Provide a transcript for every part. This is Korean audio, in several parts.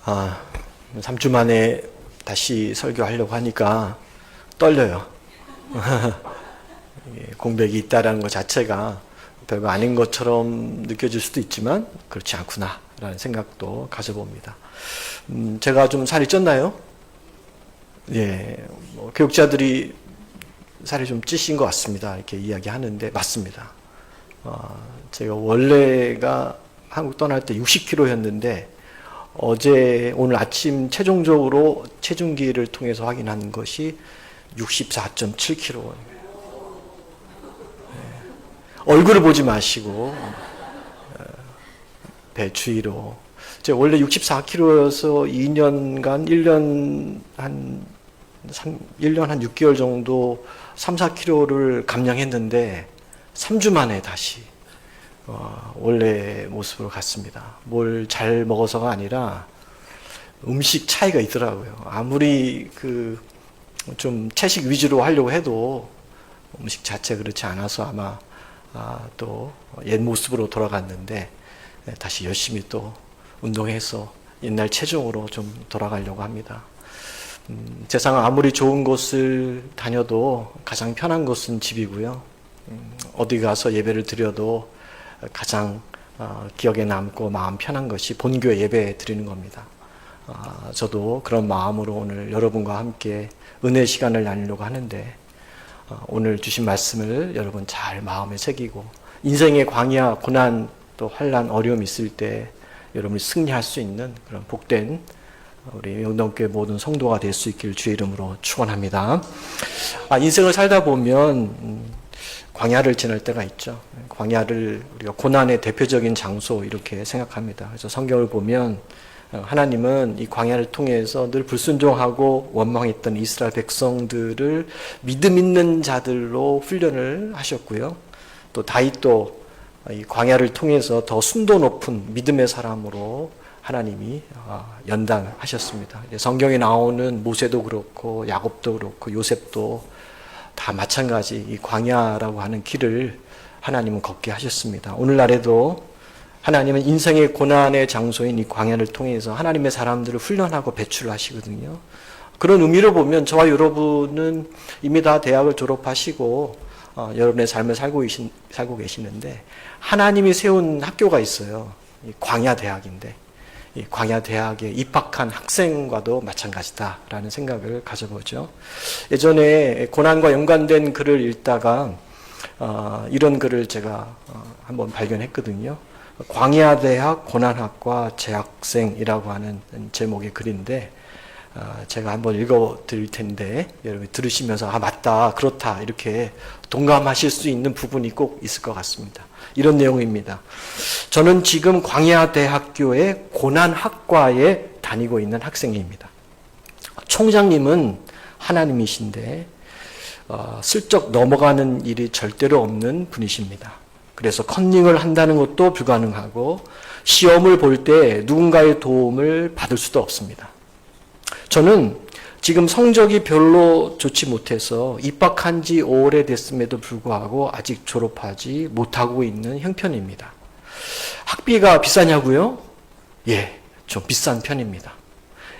아, 3주 만에 다시 설교하려고 하니까 떨려요. 공백이 있다라는 것 자체가 별거 아닌 것처럼 느껴질 수도 있지만 그렇지 않구나라는 생각도 가져봅니다. 제가 좀 살이 쪘나요? 예, 교육자들이 살이 좀 찌신 것 같습니다. 이렇게 이야기하는데 맞습니다. 제가 원래가 한국 떠날 때 60kg였는데 오늘 아침 최종적으로 체중기를 통해서 확인한 것이 64.7kg. 얼굴을 보지 마시고 배 주위로. 제가 원래 64kg여서 2년간 1년 한 6개월 정도 3, 4kg를 감량했는데 3주 만에 다시 원래 모습으로 갔습니다. 뭘 잘 먹어서가 아니라 음식 차이가 있더라고요. 아무리 좀 채식 위주로 하려고 해도 음식 자체가 그렇지 않아서 아마 또 옛 모습으로 돌아갔는데 다시 열심히 또 운동해서 옛날 체중으로 좀 돌아가려고 합니다. 세상 아무리 좋은 곳을 다녀도 가장 편한 곳은 집이고요. 어디 가서 예배를 드려도 가장 기억에 남고 마음 편한 것이 본교회 예배 드리는 겁니다. 저도 그런 마음으로 오늘 여러분과 함께 은혜 시간을 나누려고 하는데 오늘 주신 말씀을 여러분 잘 마음에 새기고 인생의 광야, 고난, 또 환난, 어려움이 있을 때 여러분이 승리할 수 있는 그런 복된 우리 영동교회 모든 성도가 될 수 있기를 주의 이름으로 축원합니다. 인생을 살다 보면 광야를 지날 때가 있죠. 광야를 우리가 고난의 대표적인 장소 이렇게 생각합니다. 그래서 성경을 보면 하나님은 이 광야를 통해서 늘 불순종하고 원망했던 이스라엘 백성들을 믿음 있는 자들로 훈련을 하셨고요. 또 다윗도 이 광야를 통해서 더 순도 높은 믿음의 사람으로 하나님이 연단하셨습니다. 성경에 나오는 모세도 그렇고 야곱도 그렇고 요셉도 다 마찬가지 이 광야라고 하는 길을 하나님은 걷게 하셨습니다. 오늘날에도 하나님은 인생의 고난의 장소인 이 광야를 통해서 하나님의 사람들을 훈련하고 배출을 하시거든요. 그런 의미로 보면 저와 여러분은 이미 다 대학을 졸업하시고 여러분의 삶을 살고 계시는데 하나님이 세운 학교가 있어요. 이 광야대학인데 이 광야대학에 입학한 학생과도 마찬가지다라는 생각을 가져보죠. 예전에 고난과 연관된 글을 읽다가 이런 글을 제가 한번 발견했거든요. 광야대학 고난학과 재학생이라고 하는 제목의 글인데 제가 한번 읽어 드릴 텐데 여러분 들으시면서 맞다 그렇다 이렇게 동감하실 수 있는 부분이 꼭 있을 것 같습니다. 이런 내용입니다. 저는 지금 광야대학교의 고난학과에 다니고 있는 학생입니다. 총장님은 하나님이신데 슬쩍 넘어가는 일이 절대로 없는 분이십니다. 그래서 컨닝을 한다는 것도 불가능하고 시험을 볼 때 누군가의 도움을 받을 수도 없습니다. 저는 지금 성적이 별로 좋지 못해서 입학한 지 오래됐음에도 불구하고 아직 졸업하지 못하고 있는 형편입니다. 학비가 비싸냐고요? 예, 좀 비싼 편입니다.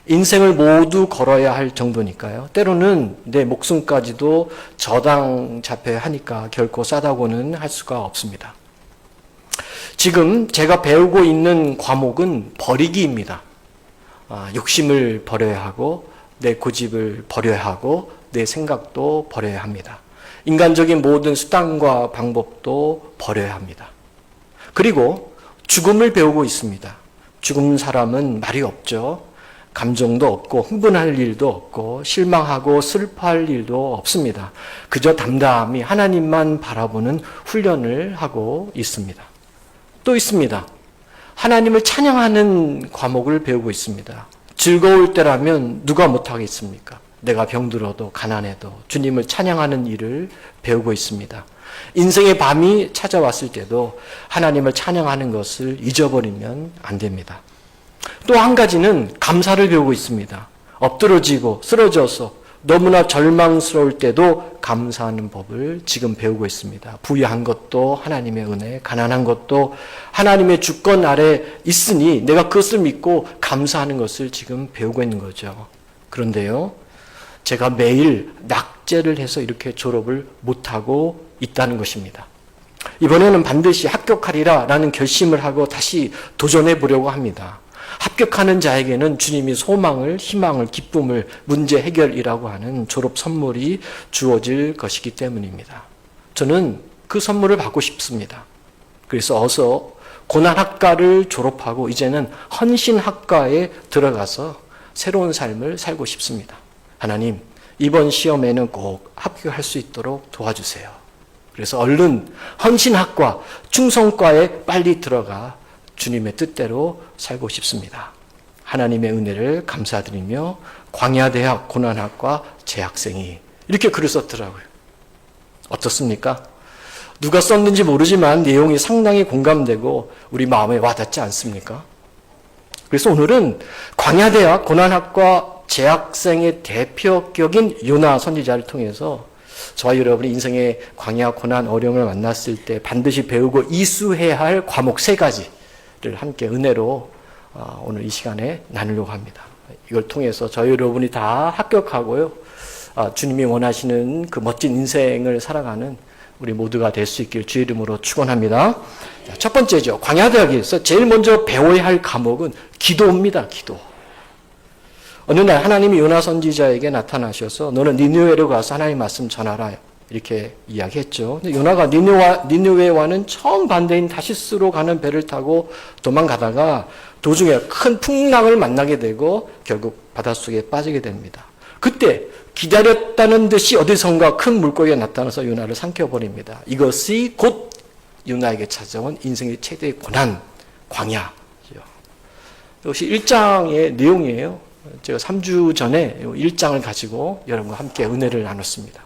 인생을 모두 걸어야 할 정도니까요. 때로는 내 목숨까지도 저당 잡혀야 하니까 결코 싸다고는 할 수가 없습니다. 지금 제가 배우고 있는 과목은 버리기입니다. 욕심을 버려야 하고 내 고집을 버려야 하고 내 생각도 버려야 합니다. 인간적인 모든 수단과 방법도 버려야 합니다. 그리고 죽음을 배우고 있습니다. 죽은 사람은 말이 없죠. 감정도 없고 흥분할 일도 없고 실망하고 슬퍼할 일도 없습니다. 그저 담담히 하나님만 바라보는 훈련을 하고 있습니다. 또 있습니다. 하나님을 찬양하는 과목을 배우고 있습니다. 즐거울 때라면 누가 못하겠습니까? 내가 병들어도 가난해도 주님을 찬양하는 일을 배우고 있습니다. 인생의 밤이 찾아왔을 때도 하나님을 찬양하는 것을 잊어버리면 안 됩니다. 또 한 가지는 감사를 배우고 있습니다. 엎드러지고 쓰러져서 너무나 절망스러울 때도 감사하는 법을 지금 배우고 있습니다. 부유한 것도 하나님의 은혜, 가난한 것도 하나님의 주권 아래 있으니 내가 그것을 믿고 감사하는 것을 지금 배우고 있는 거죠. 그런데요, 제가 매일 낙제를 해서 이렇게 졸업을 못하고 있다는 것입니다. 이번에는 반드시 합격하리라 라는 결심을 하고 다시 도전해 보려고 합니다. 합격하는 자에게는 주님이 소망을, 희망을, 기쁨을, 문제 해결이라고 하는 졸업 선물이 주어질 것이기 때문입니다. 저는 그 선물을 받고 싶습니다. 그래서 어서 고난학과를 졸업하고 이제는 헌신학과에 들어가서 새로운 삶을 살고 싶습니다. 하나님, 이번 시험에는 꼭 합격할 수 있도록 도와주세요. 그래서 얼른 헌신학과, 충성과에 빨리 들어가 주님의 뜻대로 살고 싶습니다. 하나님의 은혜를 감사드리며 광야대학 고난학과 재학생이 이렇게 글을 썼더라고요. 어떻습니까? 누가 썼는지 모르지만 내용이 상당히 공감되고 우리 마음에 와닿지 않습니까? 그래서 오늘은 광야대학 고난학과 재학생의 대표격인 요나 선지자를 통해서 저와 여러분이 인생의 광야, 고난, 어려움을 만났을 때 반드시 배우고 이수해야 할 과목 3가지를 함께 은혜로 오늘 이 시간에 나누려고 합니다. 이걸 통해서 저희 여러분이 다 합격하고요, 주님이 원하시는 그 멋진 인생을 살아가는 우리 모두가 될 수 있길 주의 이름으로 축원합니다. 첫 번째죠. 광야대학에서 제일 먼저 배워야 할 과목은 기도입니다. 기도. 어느 날 하나님이 요나 선지자에게 나타나셔서 너는 니느웨로 가서 하나님 말씀 전하라 이렇게 이야기했죠. 근데 요나가 니느웨와는 정반대인 다시스로 가는 배를 타고 도망가다가 도중에 큰 풍랑을 만나게 되고 결국 바닷속에 빠지게 됩니다. 그때 기다렸다는 듯이 어디선가 큰 물고기가 나타나서 요나를 삼켜버립니다. 이것이 곧 요나에게 찾아온 인생의 최대의 고난, 광야죠. 이것이 1장의 내용이에요. 제가 3주 전에 1장을 가지고 여러분과 함께 은혜를 나눴습니다.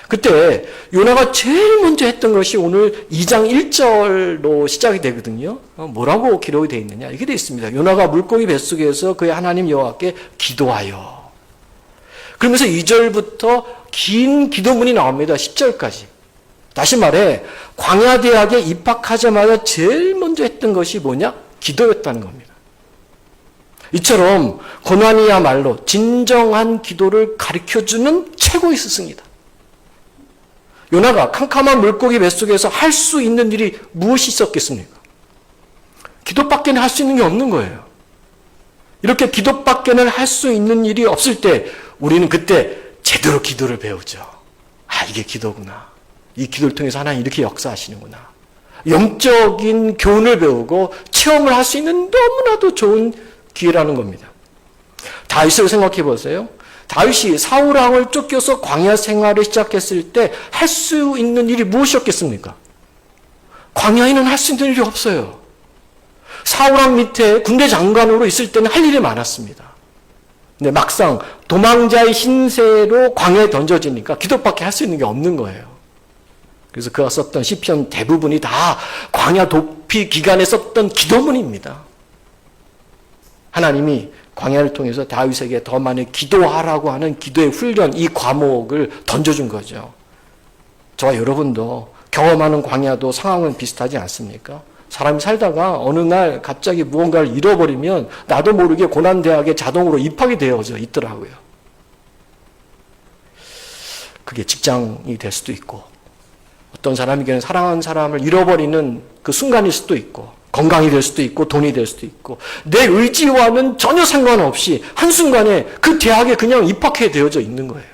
그때 요나가 제일 먼저 했던 것이 오늘 2장 1절로 시작이 되거든요. 뭐라고 기록이 되어 있느냐? 이렇게 되어 있습니다. 요나가 물고기 뱃속에서 그의 하나님 여호와께 기도하여. 그러면서 2절부터 긴 기도문이 나옵니다. 10절까지. 다시 말해 광야대학에 입학하자마자 제일 먼저 했던 것이 뭐냐? 기도였다는 겁니다. 이처럼 고난이야말로 진정한 기도를 가르쳐주는 최고의 스승이다. 요나가 캄캄한 물고기 뱃속에서 할 수 있는 일이 무엇이 있었겠습니까? 기도밖에는 할 수 있는 게 없는 거예요. 이렇게 기도밖에는 할 수 있는 일이 없을 때 우리는 그때 제대로 기도를 배우죠. 아, 이게 기도구나. 이 기도를 통해서 하나님 이렇게 역사하시는구나. 영적인 교훈을 배우고 체험을 할 수 있는 너무나도 좋은 기회라는 겁니다. 다윗을 생각해 보세요. 다윗이 사울왕을 쫓겨서 광야 생활을 시작했을 때 할 수 있는 일이 무엇이었겠습니까? 광야에는 할 수 있는 일이 없어요. 사울왕 밑에 군대 장관으로 있을 때는 할 일이 많았습니다. 근데 막상 도망자의 신세로 광야에 던져지니까 기도밖에 할 수 있는 게 없는 거예요. 그래서 그가 썼던 시편 대부분이 다 광야 도피 기간에 썼던 기도문입니다. 하나님이 광야를 통해서 다윗에게 더 많이 기도하라고 하는 기도의 훈련, 이 과목을 던져준 거죠. 저와 여러분도 경험하는 광야도 상황은 비슷하지 않습니까? 사람이 살다가 어느 날 갑자기 무언가를 잃어버리면 나도 모르게 고난대학에 자동으로 입학이 되어져 있더라고요. 그게 직장이 될 수도 있고, 어떤 사람에게는 사랑하는 사람을 잃어버리는 그 순간일 수도 있고, 건강이 될 수도 있고, 돈이 될 수도 있고, 내 의지와는 전혀 상관없이 한순간에 그 대학에 그냥 입학해 되어져 있는 거예요.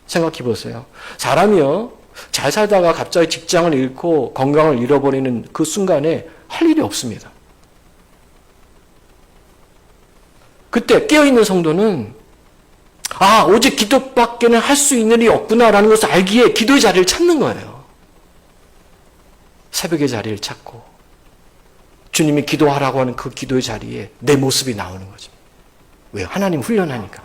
생각해 보세요. 사람이요, 잘 살다가 갑자기 직장을 잃고 건강을 잃어버리는 그 순간에 할 일이 없습니다. 그때 깨어있는 성도는 오직 기도밖에는 할 수 있는 일이 없구나라는 것을 알기에 기도의 자리를 찾는 거예요. 새벽의 자리를 찾고 주님이 기도하라고 하는 그 기도의 자리에 내 모습이 나오는 거죠. 왜요? 하나님 훈련하니까.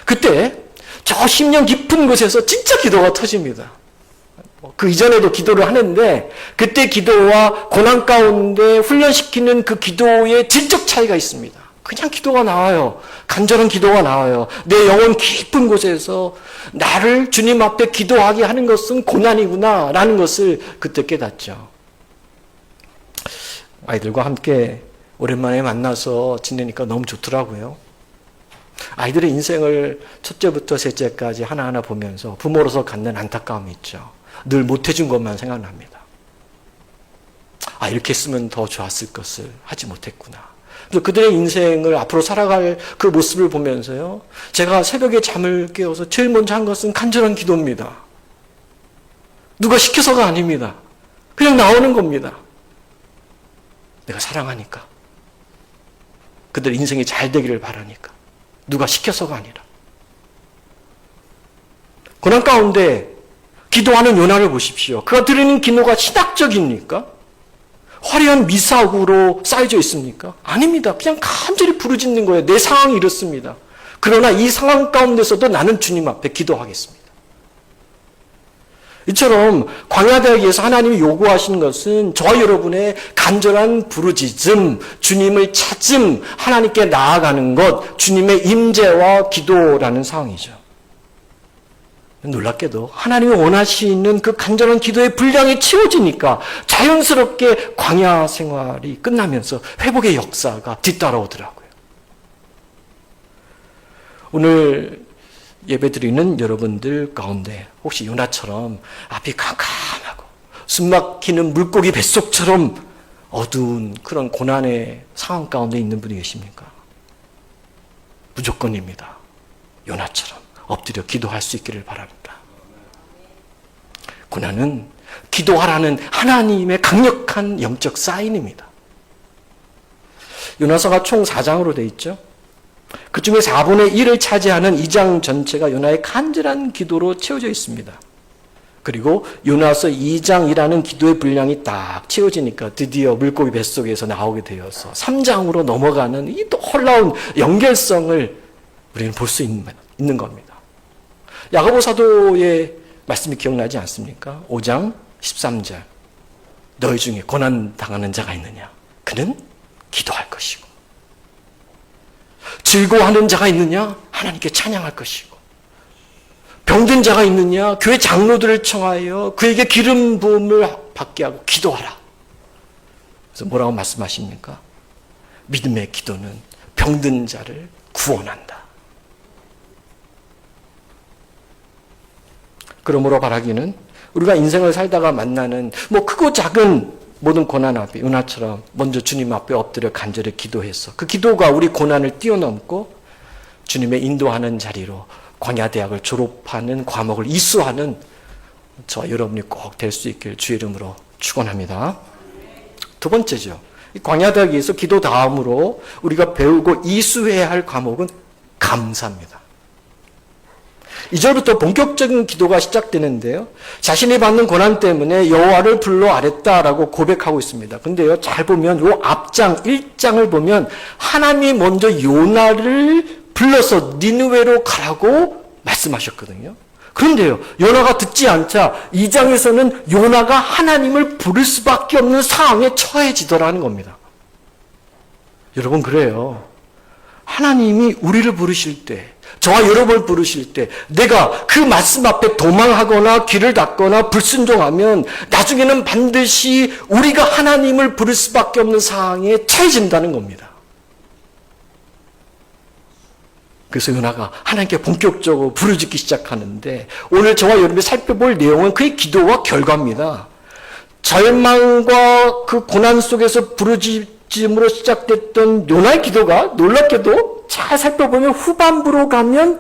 그때 저 심령 깊은 곳에서 진짜 기도가 터집니다. 그 이전에도 기도를 하는데 그때 기도와 고난 가운데 훈련시키는 그 기도의 질적 차이가 있습니다. 그냥 기도가 나와요. 간절한 기도가 나와요. 내 영혼 깊은 곳에서 나를 주님 앞에 기도하게 하는 것은 고난이구나 라는 것을 그때 깨닫죠. 아이들과 함께 오랜만에 만나서 지내니까 너무 좋더라고요. 아이들의 인생을 첫째부터 셋째까지 하나하나 보면서 부모로서 갖는 안타까움이 있죠. 늘 못해준 것만 생각납니다. 이렇게 했으면 더 좋았을 것을 하지 못했구나. 그들의 인생을 앞으로 살아갈 그 모습을 보면서요, 제가 새벽에 잠을 깨워서 제일 먼저 한 것은 간절한 기도입니다. 누가 시켜서가 아닙니다. 그냥 나오는 겁니다. 내가 사랑하니까. 그들 인생이 잘 되기를 바라니까. 누가 시켜서가 아니라. 고난 가운데 기도하는 요나를 보십시오. 그가 드리는 기도가 신학적입니까? 화려한 미사구로 쌓여져 있습니까? 아닙니다. 그냥 간절히 부르짖는 거예요. 내 상황이 이렇습니다. 그러나 이 상황 가운데서도 나는 주님 앞에 기도하겠습니다. 이처럼 광야대학에서 하나님이 요구하시는 것은 저와 여러분의 간절한 부르짖음, 주님을 찾음, 하나님께 나아가는 것, 주님의 임재와 기도라는 상황이죠. 놀랍게도 하나님이 원하시는 그 간절한 기도의 분량이 채워지니까 자연스럽게 광야 생활이 끝나면서 회복의 역사가 뒤따라오더라고요. 오늘 예배드리는 여러분들 가운데 혹시 요나처럼 앞이 캄캄하고 숨막히는 물고기 뱃속처럼 어두운 그런 고난의 상황 가운데 있는 분이 계십니까? 무조건입니다. 요나처럼 엎드려 기도할 수 있기를 바랍니다. 고난은 기도하라는 하나님의 강력한 영적 사인입니다. 요나서가 총 4장으로 되어 있죠. 그 중에 4분의 1을 차지하는 2장 전체가 요나의 간절한 기도로 채워져 있습니다. 그리고 요나서 2장이라는 기도의 분량이 딱 채워지니까 드디어 물고기 뱃속에서 나오게 되어서 3장으로 넘어가는 이 놀라운 연결성을 우리는 볼 수 있는 겁니다. 야고보 사도의 말씀이 기억나지 않습니까? 5장 13절. 너희 중에 고난 당하는 자가 있느냐? 그는 기도할 것이고. 즐거워하는 자가 있느냐? 하나님께 찬양할 것이고. 병든 자가 있느냐? 교회 장로들을 청하여 그에게 기름 부음을 받게 하고 기도하라. 그래서 뭐라고 말씀하십니까? 믿음의 기도는 병든 자를 구원한다. 그러므로 바라기는 우리가 인생을 살다가 만나는 크고 작은 모든 고난 앞에 요나처럼 먼저 주님 앞에 엎드려 간절히 기도해서 그 기도가 우리 고난을 뛰어넘고 주님의 인도하는 자리로 광야대학을 졸업하는 과목을 이수하는 저와 여러분이 꼭 될 수 있길 주의 이름으로 축원합니다. 두 번째죠. 이 광야대학에서 기도 다음으로 우리가 배우고 이수해야 할 과목은 감사입니다. 2절부터 본격적인 기도가 시작되는데요. 자신이 받는 고난 때문에 여호와를 불러 아랬다라고 고백하고 있습니다. 근데요, 잘 보면 요 앞장 1장을 보면 하나님이 먼저 요나를 불러서 니느웨로 가라고 말씀하셨거든요. 그런데요, 요나가 듣지 않자 2장에서는 요나가 하나님을 부를 수밖에 없는 상황에 처해지더라는 겁니다. 여러분, 그래요. 하나님이 우리를 부르실 때, 저와 여러분을 부르실 때 내가 그 말씀 앞에 도망하거나 귀를 닫거나 불순종하면 나중에는 반드시 우리가 하나님을 부를 수밖에 없는 상황에 처해진다는 겁니다. 그래서 요나가 하나님께 본격적으로 부르짖기 시작하는데 오늘 저와 여러분이 살펴볼 내용은 그의 기도와 결과입니다. 절망과 그 고난 속에서 부르짖음으로 시작됐던 요나의 기도가 놀랍게도 잘 살펴보면 후반부로 가면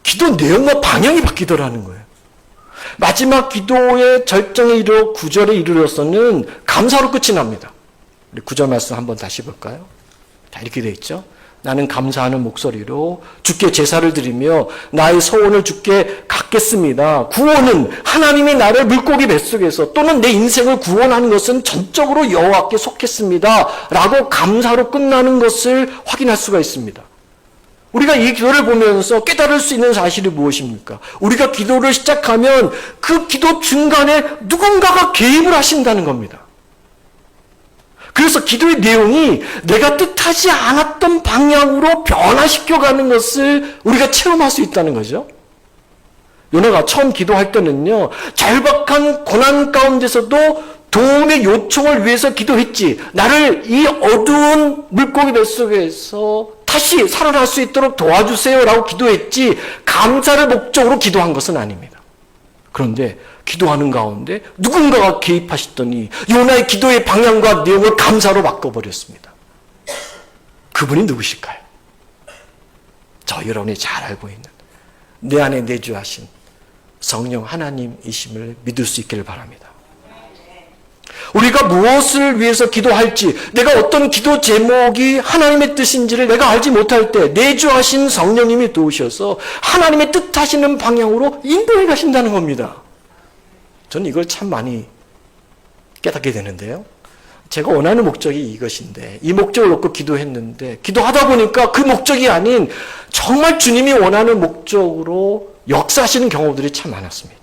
기도 내용과 방향이 바뀌더라는 거예요. 마지막 기도의 절정에 이르러 9절에 이르러서는 감사로 끝이 납니다. 우리 9절 말씀 한번 다시 볼까요? 자, 이렇게 되어 있죠. 나는 감사하는 목소리로 주께 제사를 드리며 나의 소원을 주께 갖겠습니다. 구원은 하나님이 나를 물고기 뱃속에서 또는 내 인생을 구원하는 것은 전적으로 여호와께 속했습니다. 라고 감사로 끝나는 것을 확인할 수가 있습니다. 우리가 이 기도를 보면서 깨달을 수 있는 사실이 무엇입니까? 우리가 기도를 시작하면 그 기도 중간에 누군가가 개입을 하신다는 겁니다. 그래서 기도의 내용이 내가 뜻하지 않았던 방향으로 변화시켜가는 것을 우리가 체험할 수 있다는 거죠. 요나가 처음 기도할 때는요, 절박한 고난 가운데서도 도움의 요청을 위해서 기도했지, 나를 이 어두운 물고기 뱃속에서 다시 살아날 수 있도록 도와주세요 라고 기도했지, 감사를 목적으로 기도한 것은 아닙니다. 그런데 기도하는 가운데 누군가가 개입하시더니 요나의 기도의 방향과 내용을 감사로 바꿔버렸습니다. 그분이 누구실까요? 저 여러분이 잘 알고 있는 내 안에 내주하신 성령 하나님이심을 믿을 수 있기를 바랍니다. 우리가 무엇을 위해서 기도할지, 내가 어떤 기도 제목이 하나님의 뜻인지를 내가 알지 못할 때 내주하신 성령님이 도우셔서 하나님의 뜻하시는 방향으로 인도해 가신다는 겁니다. 저는 이걸 참 많이 깨닫게 되는데요. 제가 원하는 목적이 이것인데, 이 목적을 놓고 기도했는데, 기도하다 보니까 그 목적이 아닌 정말 주님이 원하는 목적으로 역사하시는 경우들이 참 많았습니다.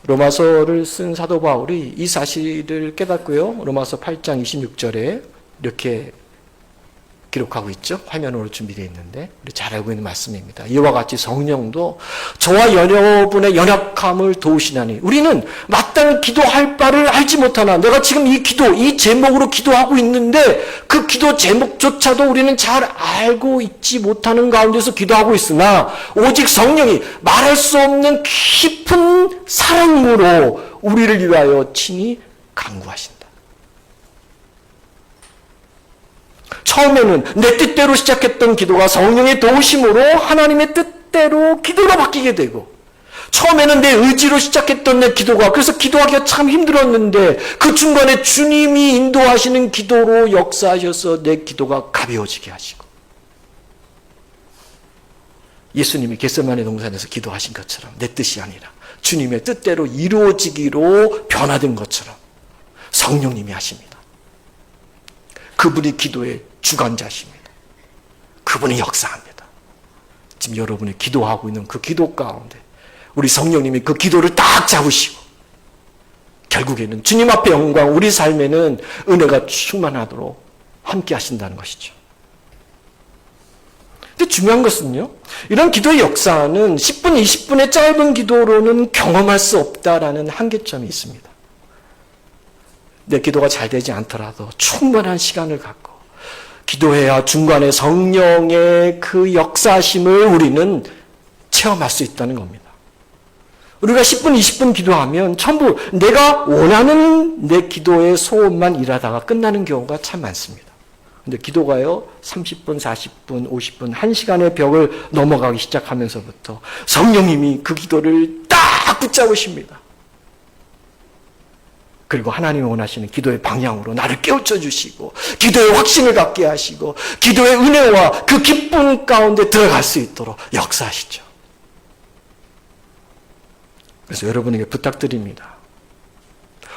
로마서를 쓴 사도 바울이 이 사실을 깨닫고요, 로마서 8장 26절에 이렇게 기록하고 있죠. 화면으로 준비되어 있는데 우리 잘 알고 있는 말씀입니다. 이와 같이 성령도 저와 여러분의 연약함을 도우시나니 우리는 마땅히 기도할 바를 알지 못하나, 내가 지금 이 기도, 이 제목으로 기도하고 있는데 그 기도 제목조차도 우리는 잘 알고 있지 못하는 가운데서 기도하고 있으나 오직 성령이 말할 수 없는 깊은 사랑으로 우리를 위하여 친히 간구하신다. 처음에는 내 뜻대로 시작했던 기도가 성령의 도우심으로 하나님의 뜻대로 기도로 바뀌게 되고, 처음에는 내 의지로 시작했던 내 기도가, 그래서 기도하기가 참 힘들었는데 그 중간에 주님이 인도하시는 기도로 역사하셔서 내 기도가 가벼워지게 하시고, 예수님이 겟세마네 동산에서 기도하신 것처럼 내 뜻이 아니라 주님의 뜻대로 이루어지기로 변화된 것처럼 성령님이 하십니다. 그분이 기도의 주관자십니다. 그분이 역사합니다. 지금 여러분이 기도하고 있는 그 기도 가운데 우리 성령님이 그 기도를 딱 잡으시고 결국에는 주님 앞에 영광, 우리 삶에는 은혜가 충만하도록 함께 하신다는 것이죠. 근데 중요한 것은요, 이런 기도의 역사는 10분, 20분의 짧은 기도로는 경험할 수 없다라는 한계점이 있습니다. 내 기도가 잘 되지 않더라도 충분한 시간을 갖고 기도해야 중간에 성령의 그 역사심을 우리는 체험할 수 있다는 겁니다. 우리가 10분, 20분 기도하면 전부 내가 원하는 내 기도의 소원만 일하다가 끝나는 경우가 참 많습니다. 근데 기도가요, 30분, 40분, 50분, 1시간의 벽을 넘어가기 시작하면서부터 성령님이 그 기도를 딱 붙잡으십니다. 그리고 하나님이 원하시는 기도의 방향으로 나를 깨우쳐 주시고 기도의 확신을 갖게 하시고 기도의 은혜와 그 기쁨 가운데 들어갈 수 있도록 역사하시죠. 그래서 여러분에게 부탁드립니다.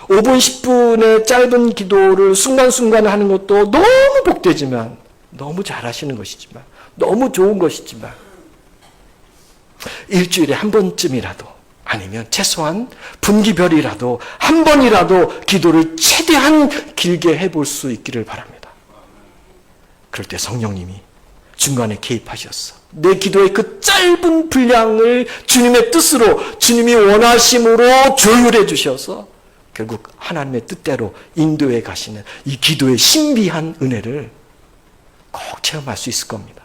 5분, 10분의 짧은 기도를 순간순간 하는 것도 너무 복되지만, 너무 잘하시는 것이지만, 너무 좋은 것이지만, 일주일에 한 번쯤이라도, 아니면 최소한 분기별이라도 한 번이라도 기도를 최대한 길게 해볼 수 있기를 바랍니다. 그럴 때 성령님이 중간에 개입하셨어. 내 기도의 그 짧은 분량을 주님의 뜻으로, 주님이 원하심으로 조율해 주셔서 결국 하나님의 뜻대로 인도해 가시는 이 기도의 신비한 은혜를 꼭 체험할 수 있을 겁니다.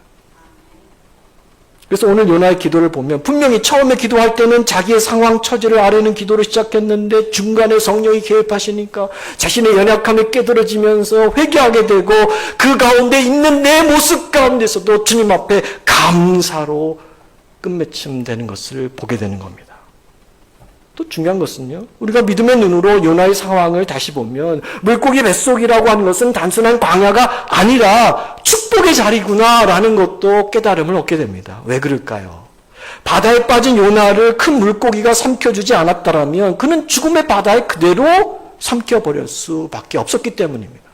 그래서 오늘 요나의 기도를 보면 분명히 처음에 기도할 때는 자기의 상황 처지를 아뢰는 기도로 시작했는데 중간에 성령이 개입하시니까 자신의 연약함이 깨달아지면서 회개하게 되고 그 가운데 있는 내 모습 가운데서도 주님 앞에 감사로 끝맺음 되는 것을 보게 되는 겁니다. 또 중요한 것은요, 우리가 믿음의 눈으로 요나의 상황을 다시 보면 물고기 뱃속이라고 하는 것은 단순한 광야가 아니라 축복의 자리구나라는 것도 깨달음을 얻게 됩니다. 왜 그럴까요? 바다에 빠진 요나를 큰 물고기가 삼켜주지 않았다면 그는 죽음의 바다에 그대로 삼켜버릴 수밖에 없었기 때문입니다.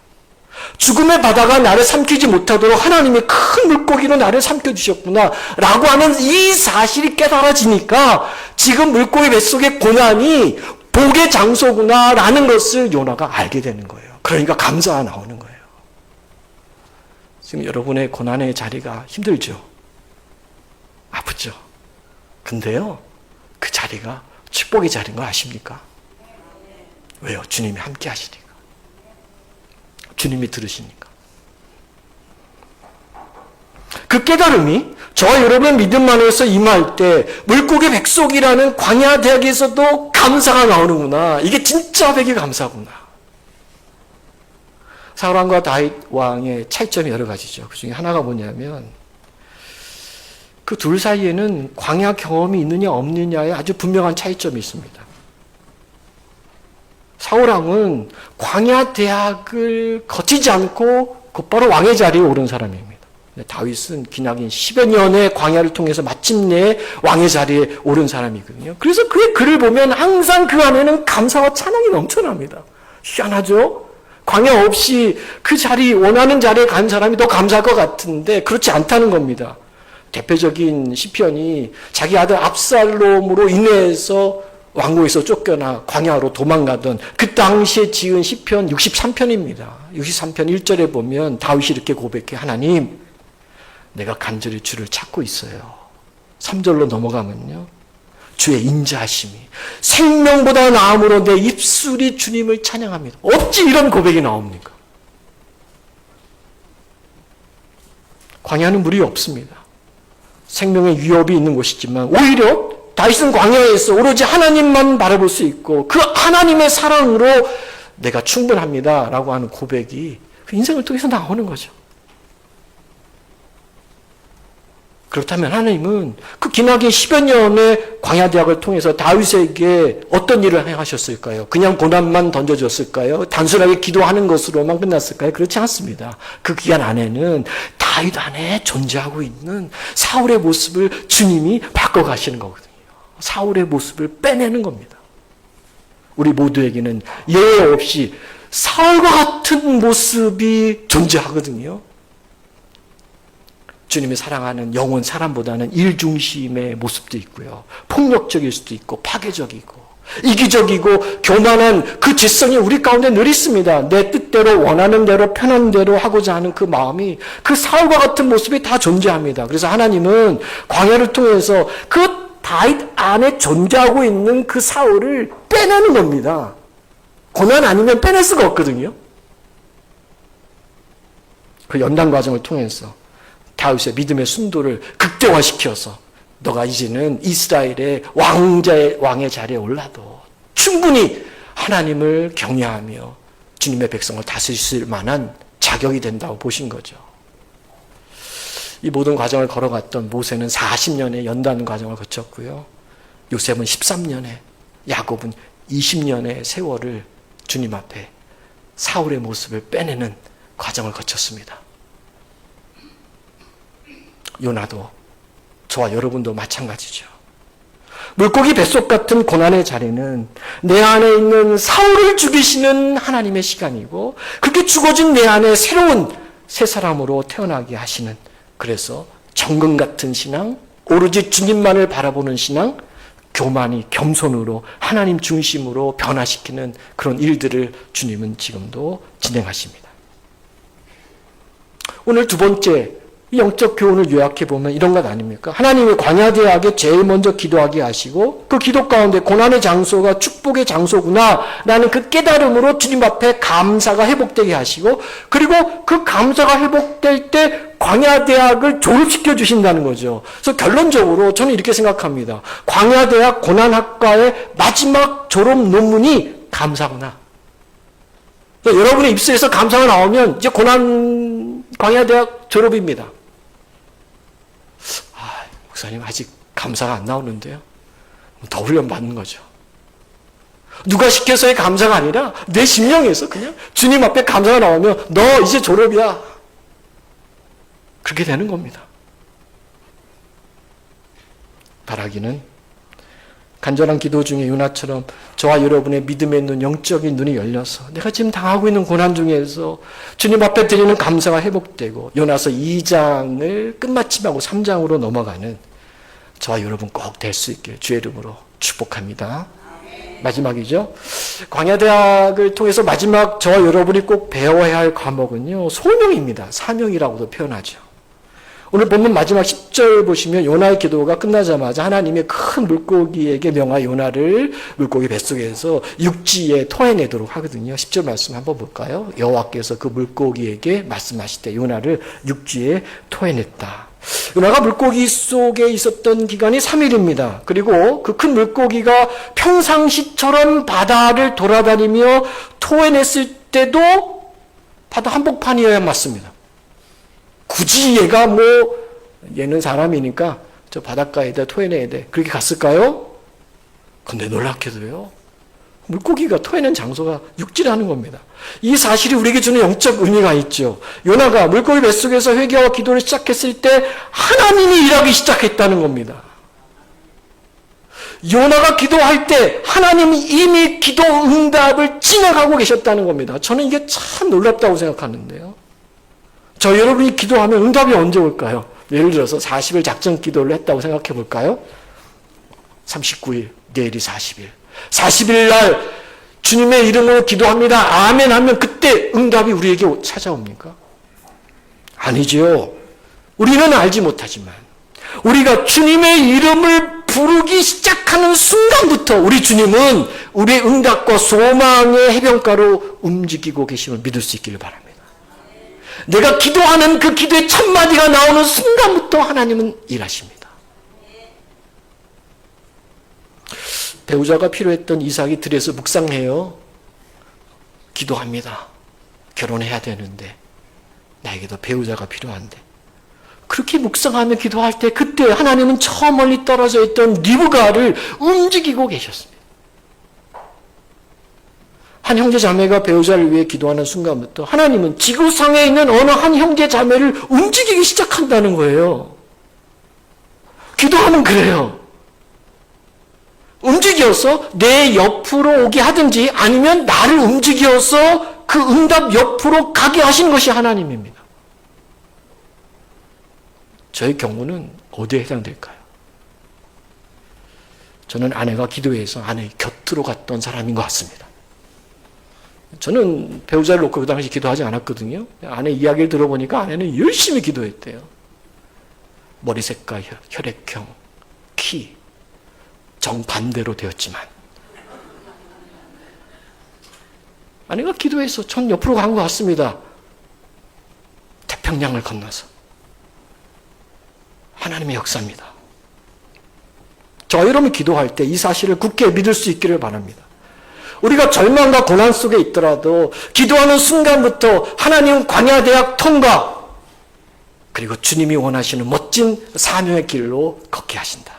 죽음의 바다가 나를 삼키지 못하도록 하나님이 큰 물고기로 나를 삼켜주셨구나 라고 하는 이 사실이 깨달아지니까 지금 물고기 뱃속의 고난이 복의 장소구나라는 것을 요나가 알게 되는 거예요. 그러니까 감사가 나오는 거예요. 지금 여러분의 고난의 자리가 힘들죠? 아프죠? 근데요, 그 자리가 축복의 자리인 거 아십니까? 왜요? 주님이 함께 하시니까. 주님이 들으시니까. 그 깨달음이 저와 여러분의 믿음 안에서 임할 때 물고기 백석이라는 광야 대학에서도 감사가 나오는구나. 이게 진짜 백의 감사구나. 사울 왕과 다윗 왕의 차이점이 여러 가지죠. 그 중에 하나가 뭐냐면 그 둘 사이에는 광야 경험이 있느냐 없느냐에 아주 분명한 차이점이 있습니다. 사울 왕은 광야 대학을 거치지 않고 곧바로 왕의 자리에 오른 사람입니다. 다윗은 기나긴 10여 년의 광야를 통해서 마침내 왕의 자리에 오른 사람이거든요. 그래서 그의 글을 보면 항상 그 안에는 감사와 찬양이 넘쳐납니다. 희한하죠? 광야 없이 그 자리, 원하는 자리에 간 사람이 더 감사할 것 같은데 그렇지 않다는 겁니다. 대표적인 시편이 자기 아들 압살롬으로 인해서 왕궁에서 쫓겨나 광야로 도망가던 그 당시에 지은 시편 63편입니다. 63편 1절에 보면 다윗이 이렇게 고백해. 하나님, 내가 간절히 주를 찾고 있어요. 3절로 넘어가면요, 주의 인자하심이 생명보다 나음으로 내 입술이 주님을 찬양합니다. 어찌 이런 고백이 나옵니까? 광야는 물이 없습니다. 생명의 위협이 있는 곳이지만 오히려 다윗은 광야에서 오로지 하나님만 바라볼 수 있고 그 하나님의 사랑으로 내가 충분합니다 라고 하는 고백이 그 인생을 통해서 나오는 거죠. 그렇다면 하나님은 그 기나긴 10여 년의 광야대학을 통해서 다윗에게 어떤 일을 행하셨을까요? 그냥 고난만 던져줬을까요? 단순하게 기도하는 것으로만 끝났을까요? 그렇지 않습니다. 그 기간 안에는 다윗 안에 존재하고 있는 사울의 모습을 주님이 바꿔가시는 거거든요. 사울의 모습을 빼내는 겁니다. 우리 모두에게는 예외 없이 사울과 같은 모습이 존재하거든요. 주님이 사랑하는 영혼 사람보다는 일 중심의 모습도 있고요. 폭력적일 수도 있고 파괴적이고 이기적이고 교만한 그 지성이 우리 가운데 늘 있습니다. 내 뜻대로 원하는 대로 편한 대로 하고자 하는 그 마음이 그 사울과 같은 모습이 다 존재합니다. 그래서 하나님은 광야를 통해서 그 다윗 안에 존재하고 있는 그 사울을 빼내는 겁니다. 고난 아니면 빼낼 수가 없거든요. 그 연단 과정을 통해서 다윗의 믿음의 순도를 극대화시켜서 너가 이제는 이스라엘의 왕의 자리에 올라도 충분히 하나님을 경외하며 주님의 백성을 다스릴 만한 자격이 된다고 보신 거죠. 이 모든 과정을 걸어갔던 모세는 40년의 연단 과정을 거쳤고요. 요셉은 13년에, 야곱은 20년의 세월을 주님 앞에 사울의 모습을 빼내는 과정을 거쳤습니다. 요나도 저와 여러분도 마찬가지죠. 물고기 뱃속 같은 고난의 자리는 내 안에 있는 사울을 죽이시는 하나님의 시간이고 그렇게 죽어진 내 안에 새로운 새 사람으로 태어나게 하시는, 그래서 정금 같은 신앙, 오로지 주님만을 바라보는 신앙, 교만이 겸손으로 하나님 중심으로 변화시키는 그런 일들을 주님은 지금도 진행하십니다. 오늘 두 번째 영적 교훈을 요약해보면 이런 것 아닙니까? 하나님의 광야대학에 제일 먼저 기도하게 하시고 그 기도 가운데 고난의 장소가 축복의 장소구나 라는 그 깨달음으로 주님 앞에 감사가 회복되게 하시고, 그리고 그 감사가 회복될 때 광야대학을 졸업시켜 주신다는 거죠. 그래서 결론적으로 저는 이렇게 생각합니다. 광야대학 고난학과의 마지막 졸업 논문이 감사구나. 여러분의 입술에서 감사가 나오면 이제 광야대학 졸업입니다. 목사님 아직 감사가 안 나오는데요. 더 훈련 받는 거죠. 누가 시켜서의 감사가 아니라 내 심령에서 그냥 주님 앞에 감사가 나오면 너 이제 졸업이야. 그렇게 되는 겁니다. 바라기는 간절한 기도 중에 요나처럼 저와 여러분의 믿음의 눈, 영적인 눈이 열려서 내가 지금 당하고 있는 고난 중에서 주님 앞에 드리는 감사가 회복되고 요나서 2장을 끝마침하고 3장으로 넘어가는 저와 여러분 꼭 될 수 있길 주의 이름으로 축복합니다. 마지막이죠. 광야대학을 통해서 마지막 저 여러분이 꼭 배워야 할 과목은요, 소명입니다. 사명이라고도 표현하죠. 오늘 본문 마지막 10절 보시면 요나의 기도가 끝나자마자 하나님의 큰 물고기에게 명하 요나를 물고기 뱃속에서 육지에 토해내도록 하거든요. 10절 말씀 한번 볼까요? 여호와께서 그 물고기에게 말씀하시되 요나를 육지에 토해냈다. 요나가 물고기 속에 있었던 기간이 3일입니다. 그리고 그 큰 물고기가 평상시처럼 바다를 돌아다니며 토해냈을 때도 바다 한복판이어야 맞습니다. 굳이 얘가 얘는 사람이니까 저 바닷가에다 토해내야 돼. 그렇게 갔을까요? 근데 놀랍게도요, 물고기가 토해낸 장소가 육지라는 겁니다. 이 사실이 우리에게 주는 영적 의미가 있죠. 요나가 물고기 뱃속에서 회개와 기도를 시작했을 때 하나님이 일하기 시작했다는 겁니다. 요나가 기도할 때 하나님이 이미 기도 응답을 진행하고 계셨다는 겁니다. 저는 이게 참 놀랍다고 생각하는데요. 저 여러분이 기도하면 응답이 언제 올까요? 예를 들어서 40일 작전 기도를 했다고 생각해 볼까요? 39일, 내일이 40일. 40일 날 주님의 이름으로 기도합니다. 아멘 하면 그때 응답이 우리에게 찾아옵니까? 아니죠. 우리는 알지 못하지만 우리가 주님의 이름을 부르기 시작하는 순간부터 우리 주님은 우리의 응답과 소망의 해변가로 움직이고 계심을 믿을 수 있기를 바랍니다. 내가 기도하는 그 기도의 첫 마디가 나오는 순간부터 하나님은 일하십니다. 배우자가 필요했던 이삭이 들에서 묵상해요. 기도합니다. 결혼해야 되는데 나에게도 배우자가 필요한데. 그렇게 묵상하며 기도할 때 그때 하나님은 저 멀리 떨어져 있던 리브가를 움직이고 계셨습니다. 한 형제 자매가 배우자를 위해 기도하는 순간부터 하나님은 지구상에 있는 어느 한 형제 자매를 움직이기 시작한다는 거예요. 기도하면 그래요. 움직여서 내 옆으로 오게 하든지 아니면 나를 움직여서 그 응답 옆으로 가게 하시는 것이 하나님입니다. 저의 경우는 어디에 해당될까요? 저는 아내가 기도해서 아내 곁으로 갔던 사람인 것 같습니다. 저는 배우자를 놓고 그 당시 기도하지 않았거든요. 아내 이야기를 들어보니까 아내는 열심히 기도했대요. 머리 색깔, 혈액형, 키 정반대로 되었지만 아내가 기도해서 전 옆으로 간 것 같습니다. 태평양을 건너서 하나님의 역사입니다. 저 여러분이 기도할 때 이 사실을 굳게 믿을 수 있기를 바랍니다. 우리가 절망과 고난 속에 있더라도 기도하는 순간부터 하나님은 광야대학 통과 그리고 주님이 원하시는 멋진 사명의 길로 걷게 하신다.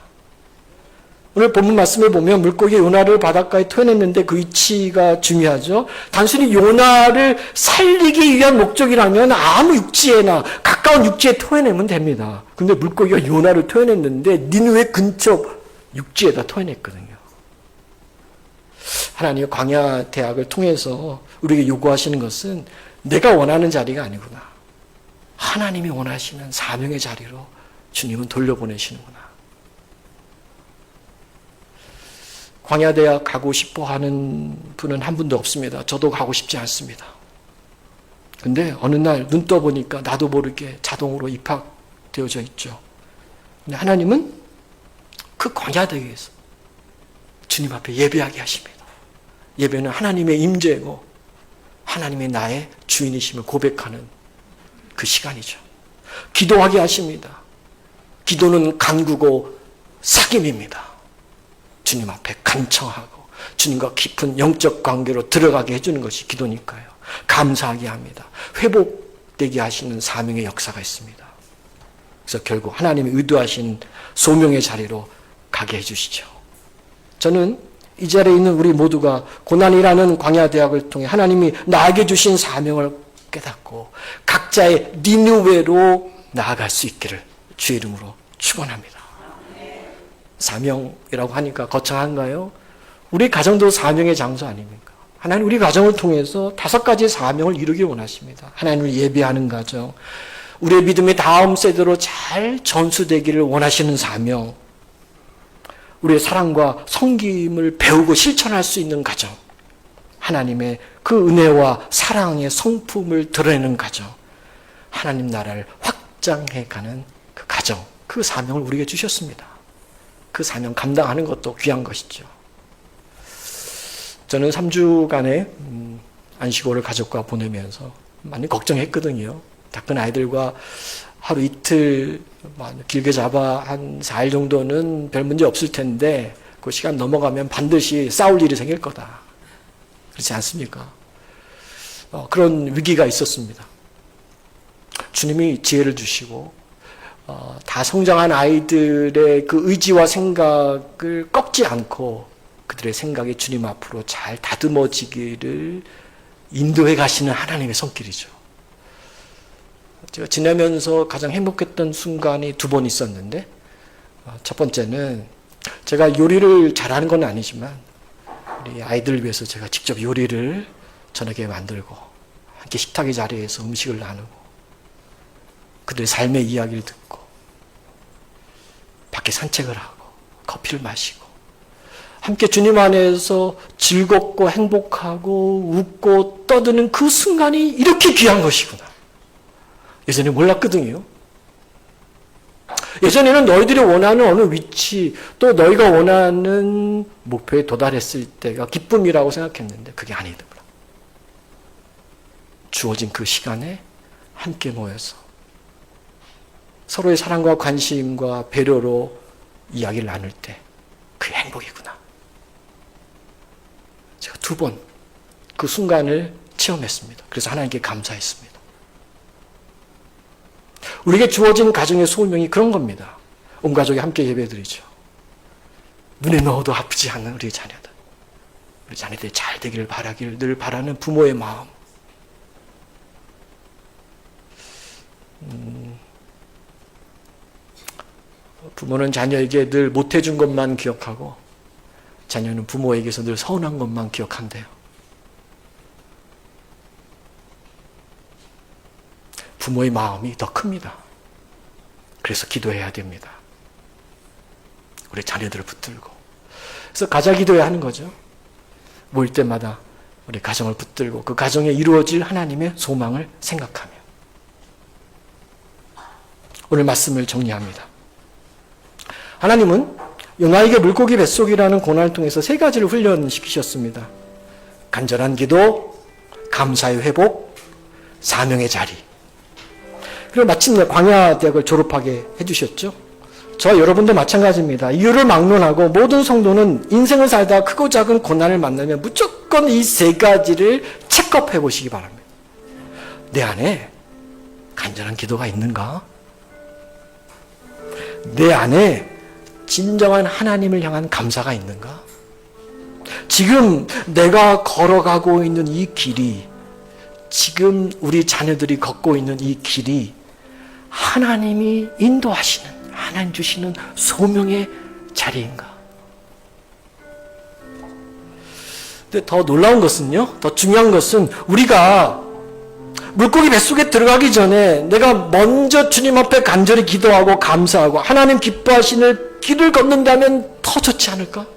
오늘 본문 말씀을 보면 물고기 요나를 바닷가에 토해냈는데 그 위치가 중요하죠. 단순히 요나를 살리기 위한 목적이라면 아무 육지에나 가까운 육지에 토해내면 됩니다. 근데 물고기가 요나를 토해냈는데 니느웨 근처 육지에다 토해냈거든요. 하나님의 광야 대학을 통해서 우리에게 요구하시는 것은 내가 원하는 자리가 아니구나. 하나님이 원하시는 사명의 자리로 주님은 돌려보내시는구나. 광야 대학 가고 싶어 하는 분은 한 분도 없습니다. 저도 가고 싶지 않습니다. 근데 어느 날 눈 떠보니까 나도 모르게 자동으로 입학되어져 있죠. 근데 하나님은 그 광야 대학에서 주님 앞에 예배하게 하십니다. 예배는 하나님의 임재고 하나님의 나의 주인이심을 고백하는 그 시간이죠. 기도하게 하십니다. 기도는 간구고 사귐입니다. 주님 앞에 간청하고 주님과 깊은 영적 관계로 들어가게 해주는 것이 기도니까요. 감사하게 합니다. 회복되게 하시는 사명의 역사가 있습니다. 그래서 결국 하나님이 의도하신 소명의 자리로 가게 해주시죠. 저는 이 자리에 있는 우리 모두가 고난이라는 광야대학을 통해 하나님이 나에게 주신 사명을 깨닫고 각자의 니느웨로 나아갈 수 있기를 주의 이름으로 축원합니다. 사명이라고 하니까 거창한가요? 우리 가정도 사명의 장소 아닙니까? 하나님 우리 가정을 통해서 5가지의 사명을 이루기 원하십니다. 하나님을 예배하는 가정, 우리의 믿음의 다음 세대로 잘 전수되기를 원하시는 사명, 우리의 사랑과 섬김을 배우고 실천할 수 있는 가정, 하나님의 그 은혜와 사랑의 성품을 드러내는 가정, 하나님 나라를 확장해가는 그 가정, 그 사명을 우리에게 주셨습니다. 그 사명 감당하는 것도 귀한 것이죠. 저는 3주간의 안식월을 가족과 보내면서 많이 걱정했거든요. 다 큰 아이들과 하루 이틀 길게 잡아 한 4일 정도는 별 문제 없을 텐데 그 시간 넘어가면 반드시 싸울 일이 생길 거다. 그렇지 않습니까? 그런 위기가 있었습니다. 주님이 지혜를 주시고 다 성장한 아이들의 그 의지와 생각을 꺾지 않고 그들의 생각이 주님 앞으로 잘 다듬어지기를 인도해 가시는 하나님의 손길이죠. 제가 지내면서 가장 행복했던 순간이 2번 있었는데, 첫 번째는 제가 요리를 잘하는 건 아니지만 우리 아이들을 위해서 제가 직접 요리를 저녁에 만들고 함께 식탁의 자리에서 음식을 나누고 그들의 삶의 이야기를 듣고 밖에 산책을 하고 커피를 마시고 함께 주님 안에서 즐겁고 행복하고 웃고 떠드는 그 순간이 이렇게 귀한 것이구나. 예전에 몰랐거든요. 예전에는 너희들이 원하는 어느 위치 또 너희가 원하는 목표에 도달했을 때가 기쁨이라고 생각했는데 그게 아니더구나. 주어진 그 시간에 함께 모여서 서로의 사랑과 관심과 배려로 이야기를 나눌 때 그게 행복이구나. 제가 2번 그 순간을 체험했습니다. 그래서 하나님께 감사했습니다. 우리에게 주어진 가정의 소명이 그런 겁니다. 온 가족이 함께 예배드리죠. 눈에 넣어도 아프지 않는 우리 자녀들. 우리 자녀들이 잘 되기를 바라기를 늘 바라는 부모의 마음. 부모는 자녀에게 늘 못해준 것만 기억하고 자녀는 부모에게서 늘 서운한 것만 기억한대요. 부모의 마음이 더 큽니다. 그래서 기도해야 됩니다. 우리 자녀들을 붙들고. 그래서 가자 기도해야 하는 거죠. 모일 때마다 우리 가정을 붙들고 그 가정에 이루어질 하나님의 소망을 생각하며. 오늘 말씀을 정리합니다. 하나님은 요나에게 물고기 뱃속이라는 고난을 통해서 3가지를 훈련시키셨습니다. 간절한 기도, 감사의 회복, 사명의 자리. 그리고 마침내 광야대학을 졸업하게 해주셨죠. 저와 여러분도 마찬가지입니다. 이유를 막론하고 모든 성도는 인생을 살다 크고 작은 고난을 만나면 무조건 이 3가지를 체크업해 보시기 바랍니다. 내 안에 간절한 기도가 있는가? 내 안에 진정한 하나님을 향한 감사가 있는가? 지금 내가 걸어가고 있는 이 길이, 지금 우리 자녀들이 걷고 있는 이 길이 하나님이 인도하시는, 하나님 주시는 소명의 자리인가? 근데 더 놀라운 것은요, 더 중요한 것은 우리가 물고기 뱃속에 들어가기 전에 내가 먼저 주님 앞에 간절히 기도하고 감사하고 하나님 기뻐하시는 길을 걷는다면 더 좋지 않을까?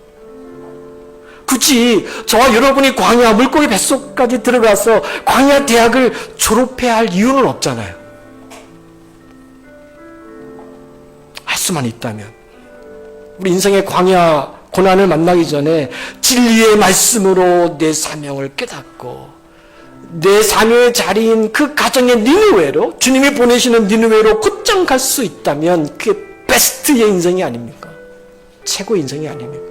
굳이 저와 여러분이 광야 물고기 뱃속까지 들어가서 광야 대학을 졸업해야 할 이유는 없잖아요. 할 수만 있다면 우리 인생의 광야 고난을 만나기 전에 진리의 말씀으로 내 사명을 깨닫고 내 사명의 자리인 그 가정의 니느웨로, 주님이 보내시는 니느웨로 곧장 갈 수 있다면 그게 베스트의 인생이 아닙니까? 최고의 인생이 아닙니까?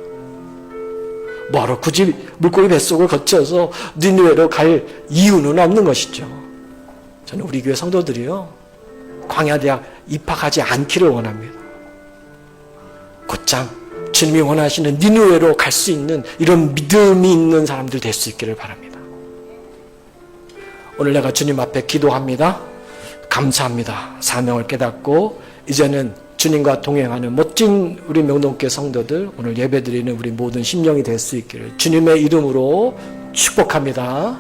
뭐하러 굳이 물고기 뱃속을 거쳐서 니느웨로 갈 이유는 없는 것이죠. 저는 우리 교회 성도들이요, 광야대학 입학하지 않기를 원합니다. 곧장 주님이 원하시는 니느웨로 갈 수 있는 이런 믿음이 있는 사람들 될 수 있기를 바랍니다. 오늘 내가 주님 앞에 기도합니다. 감사합니다. 사명을 깨닫고 이제는 주님과 동행하는 멋진 우리 명동교회 성도들, 오늘 예배드리는 우리 모든 심령이 될 수 있기를 주님의 이름으로 축복합니다.